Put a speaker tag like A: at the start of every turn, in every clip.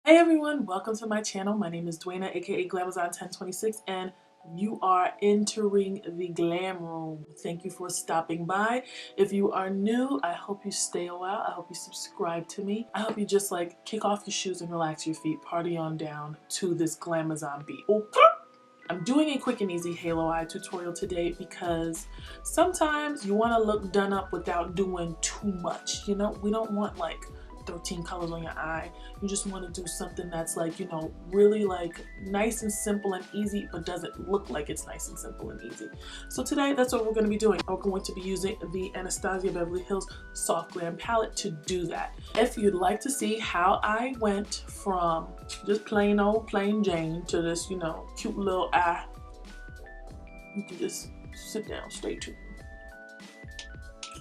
A: Hey everyone, welcome to my channel. My name is Dwayna, aka Glamazon1026, and you are entering the glam room. Thank you for stopping by. If you are new, I hope you stay a while. I hope you subscribe to me. I hope you just like kick off your shoes and relax your feet. Party on down to this Glamazon beat. Okay. I'm doing a quick and easy halo eye tutorial today because sometimes you want to look done up without doing too much. You know, we don't want like 13 colors on your eye. You just want to do something that's like, you know, really like nice and simple and easy, but doesn't look like it's nice and simple and easy. So today, that's what we're going to be doing. We're going to be using the Anastasia Beverly Hills Soft Glam palette to do that. If you'd like to see how I went from just plain old plain Jane to this, you know, cute little eye, you can just sit down, stay tuned.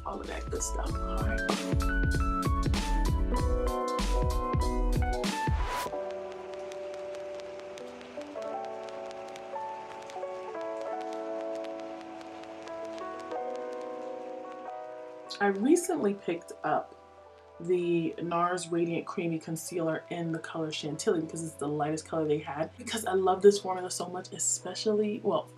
A: All of that good stuff. All right. I recently picked up the NARS Radiant Creamy Concealer in the color Chantilly because it's the lightest color they had. Because I love this formula so much, especially, well,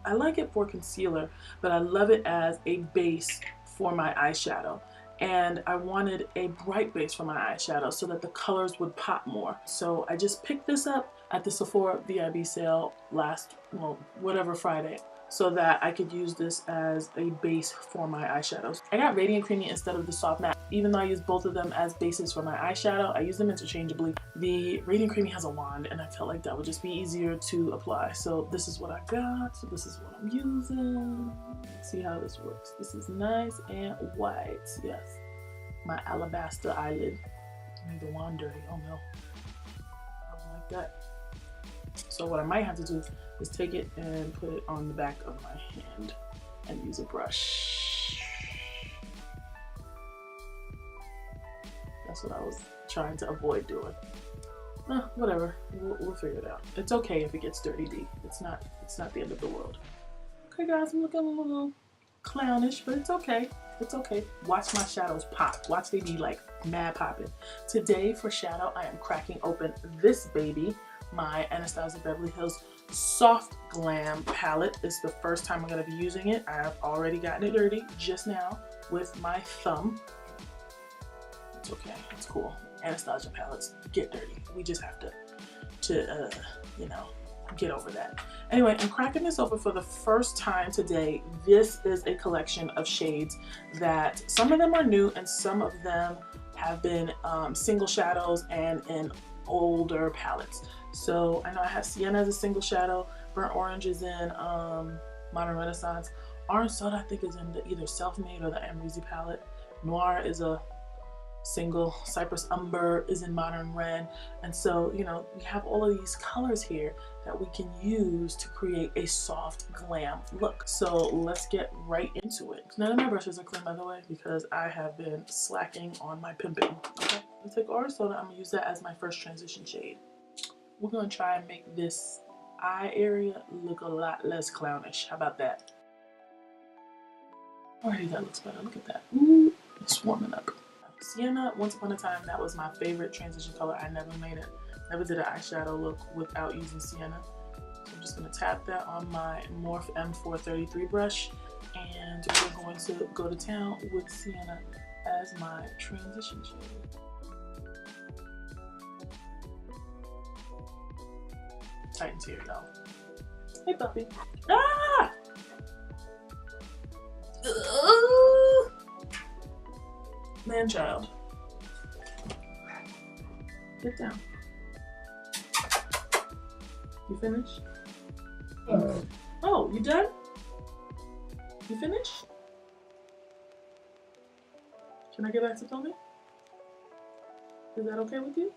A: I like it for concealer, but I love it as a base for my eyeshadow. And I wanted a bright base for my eyeshadow so that the colors would pop more. So I just picked this up at the Sephora VIB sale last, well, whatever Friday, so that I could use this as a base for my eyeshadows. I got Radiant Creamy instead of the Soft Matte. Even though I use both of them as bases for my eyeshadow, I use them interchangeably. The Radiant Creamy has a wand, and I felt like that would just be easier to apply. So this is what I got. So this is what I'm using. Let's see how this works. This is nice and white. Yes, my alabaster eyelid. I made the wand dirty. Oh no, I don't like that. So what I might have to do is take it and put it on the back of my hand and use a brush. That's what I was trying to avoid doing. Whatever, we'll figure it out. It's okay if it gets dirty, D. It's not the end of the world. Okay guys, I'm looking a little clownish, but it's okay. It's okay. Watch my shadows pop. Watch they be like mad popping. Today for shadow, I am cracking open this baby, my Anastasia Beverly Hills Soft Glam palette. It's the first time I'm going to be using it. I've already gotten it dirty just now with my thumb. It's okay. It's cool. Anastasia palettes get dirty. We just have to you know, get over that. Anyway, I'm cracking this open for the first time today. This is a collection of shades that some of them are new and some of them have been single shadows and in older palettes. So I know I have Sienna as a single shadow, Burnt Orange is in Modern Renaissance, Orange Soda I think is in the either Self-Made or the Amrezy palette, Noir is a single, Cypress Umber is in Modern Red, and so, you know, we have all of these colors here that we can use to create a soft glam look. So let's get right into it. None of my brushes are clean, by the way, because I have been slacking on my pimping. Okay, let's take Orange Soda. I'm gonna use that as my first transition shade. We're gonna try and make this eye area look a lot less clownish. How about that? Alrighty, that looks better. Look at that. Ooh, it's warming up. Sienna, once upon a time, that was my favorite transition color. I never did an eyeshadow look without using Sienna. So I'm just gonna tap that on my Morphe M433 brush, and we're going to go to town with Sienna as my transition shade. Tighten here, y'all. Hey, puppy. Ah! Man, child. Get down. You finished? Oh, you done? You finished? Can I get back to filming? Is that okay with you?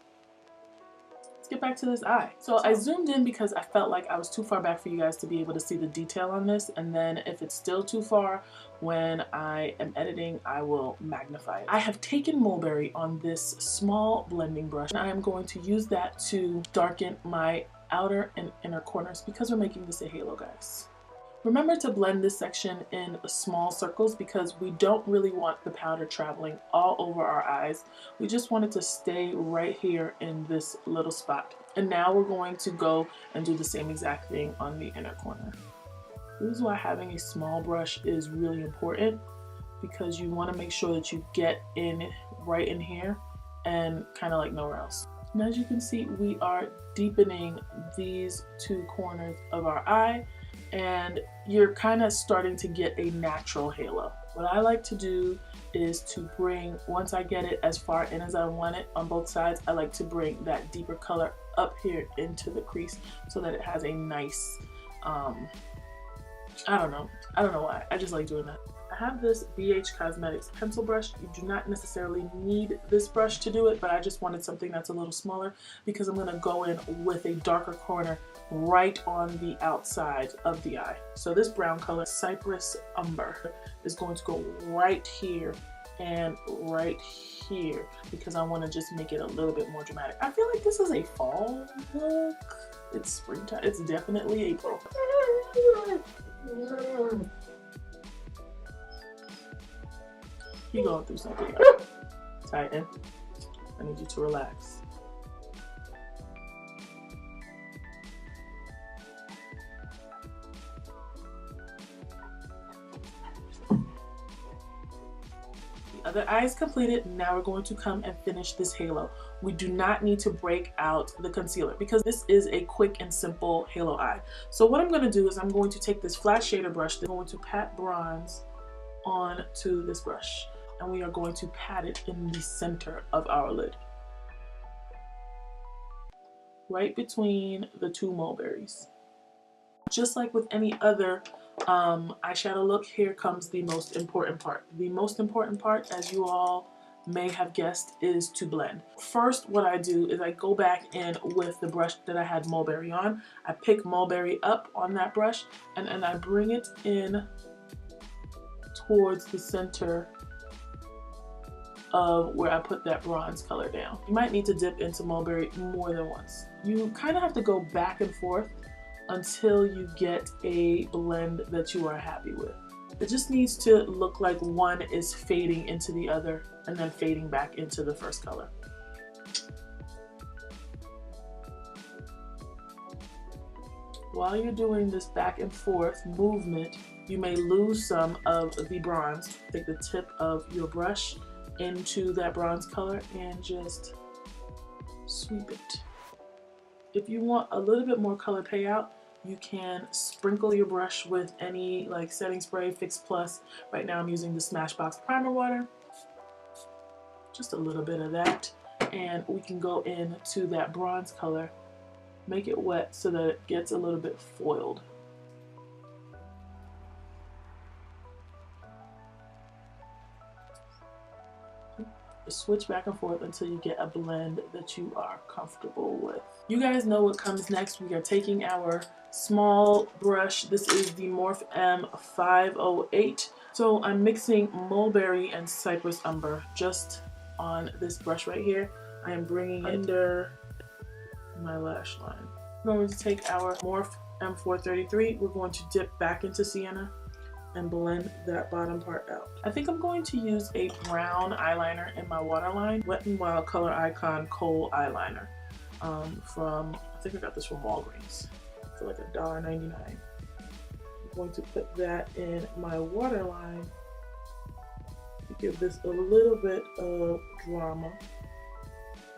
A: Get back to this eye. So I zoomed in because I felt like I was too far back for you guys to be able to see the detail on this, and then if it's still too far when I am editing, I will magnify it. I have taken Mulberry on this small blending brush, and I am going to use that to darken my outer and inner corners because we're making this a halo, guys. Remember to blend this section in small circles because we don't really want the powder traveling all over our eyes. We just want it to stay right here in this little spot. And now we're going to go and do the same exact thing on the inner corner. This is why having a small brush is really important, because you want to make sure that you get in right in here and kind of like nowhere else. And as you can see, we are deepening these two corners of our eye, and you're kind of starting to get a natural halo. What I like to do is to bring, once I get it as far in as I want it on both sides, I like to bring that deeper color up here into the crease so that it has a nice, I don't know why, I just like doing that. I have this BH Cosmetics pencil brush. You do not necessarily need this brush to do it, but I just wanted something that's a little smaller because I'm going to go in with a darker corner right on the outside of the eye. So this brown color, Cypress Umber, is going to go right here and right here because I want to just make it a little bit more dramatic. I feel like this is a fall look. It's springtime. It's definitely April. You're going through something. Tighten. I need you to relax. The other eye is completed. Now we're going to come and finish this halo. We do not need to break out the concealer because this is a quick and simple halo eye. So what I'm going to do is I'm going to take this flat shader brush. I'm going to pat bronze onto this brush, and we are going to pat it in the center of our lid, right between the two mulberries. Just like with any other eyeshadow look, here comes the most important part. The most important part, as you all may have guessed, is to blend. First, what I do is I go back in with the brush that I had mulberry on. I pick mulberry up on that brush, and I bring it in towards the center of where I put that bronze color down. You might need to dip into mulberry more than once. You kind of have to go back and forth until you get a blend that you are happy with. It just needs to look like one is fading into the other and then fading back into the first color. While you're doing this back and forth movement, you may lose some of the bronze. Take the tip of your brush into that bronze color and just sweep it. If you want a little bit more color payout, you can sprinkle your brush with any like setting spray, Fix Plus. Right now I'm using the Smashbox Primer Water. Just a little bit of that. And we can go into that bronze color, make it wet so that it gets a little bit foiled. Switch back and forth until you get a blend that you are comfortable with. You guys know what comes next. We are taking our small brush. This is the Morph M508. So I'm mixing mulberry and cypress umber just on this brush right here. I am bringing it under my lash line. We're going to take our Morph M433. We're going to dip back into sienna and blend that bottom part out. I think I'm going to use a brown eyeliner in my waterline, Wet n Wild Color Icon Kohl eyeliner from, I think I got this from Walgreens for like $1.99. I'm going to put that in my waterline to give this a little bit of drama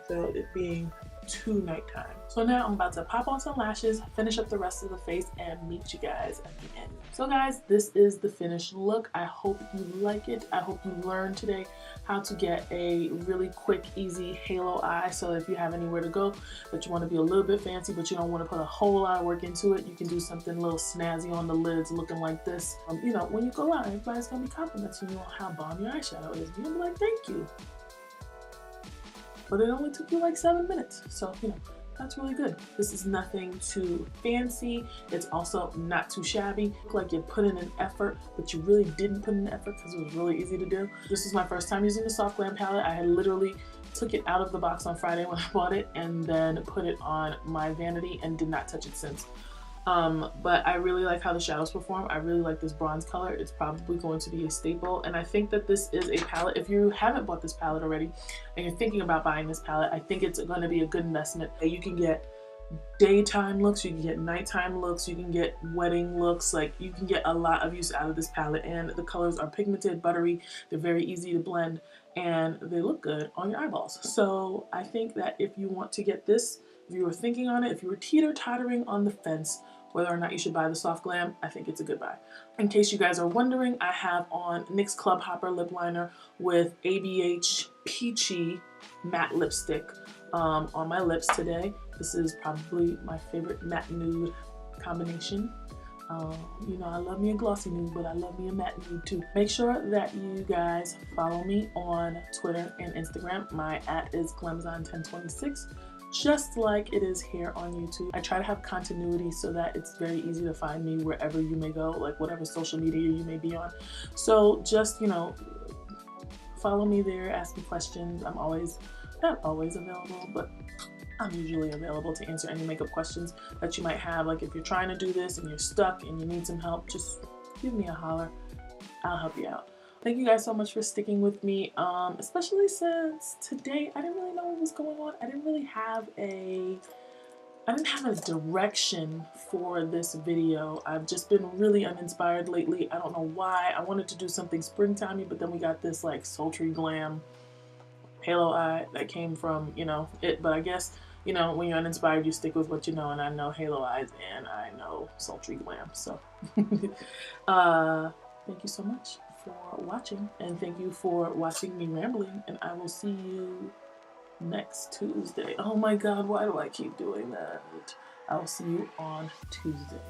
A: without it being too nighttime. So now I'm about to pop on some lashes, finish up the rest of the face, and meet you guys at the end. So guys, this is the finished look. I hope you like it. I hope you learned today how to get a really quick, easy halo eye. So if you have anywhere to go, but you want to be a little bit fancy, but you don't want to put a whole lot of work into it, you can do something a little snazzy on the lids looking like this. You know, when you go out, everybody's going to be complimenting you on how bomb your eyeshadow is. You'll be like, thank you. But it only took you like 7 minutes. So, you know, that's really good. This is nothing too fancy. It's also not too shabby. Look like you put in an effort, but you really didn't put in an effort because it was really easy to do. This is my first time using the Soft Glam palette. I had literally took it out of the box on Friday when I bought it and then put it on my vanity and did not touch it since. But I really like how the shadows perform. I really like this bronze color. It's probably going to be a staple, and I think that this is a palette. If you haven't bought this palette already and you're thinking about buying this palette, I think it's going to be a good investment. You can get daytime looks, you can get nighttime looks, you can get wedding looks, like you can get a lot of use out of this palette, and the colors are pigmented, buttery, they're very easy to blend, and they look good on your eyeballs. So I think that if you want to get this, if you were thinking on it, if you were teeter-tottering on the fence whether or not you should buy the Soft Glam, I think it's a good buy. In case you guys are wondering, I have on NYX Club Hopper lip liner with ABH Peachy matte lipstick on my lips today. This is probably my favorite matte nude combination. You know, I love me a glossy nude, but I love me a matte nude too. Make sure that you guys follow me on Twitter and Instagram. My @ is Glamazon1026, just like it is here on YouTube. I try to have continuity so that it's very easy to find me wherever you may go, like whatever social media you may be on. So just, you know, follow me there, ask me questions. I'm always, not always available, but I'm usually available to answer any makeup questions that you might have. Like if you're trying to do this and you're stuck and you need some help, just give me a holler. I'll help you out. Thank you guys so much for sticking with me, especially since today I didn't really know what was going on. I didn't have a direction for this video. I've just been really uninspired lately. I don't know why. I wanted to do something springtimey, but then we got this like sultry glam halo eye that came from, you know, it. But I guess, you know, when you're uninspired, you stick with what you know, and I know halo eyes and I know sultry glam. So thank you so much for watching, and thank you for watching me rambling, and I will see you next Tuesday. Oh my god, why do I keep doing that? I will see you on Tuesday.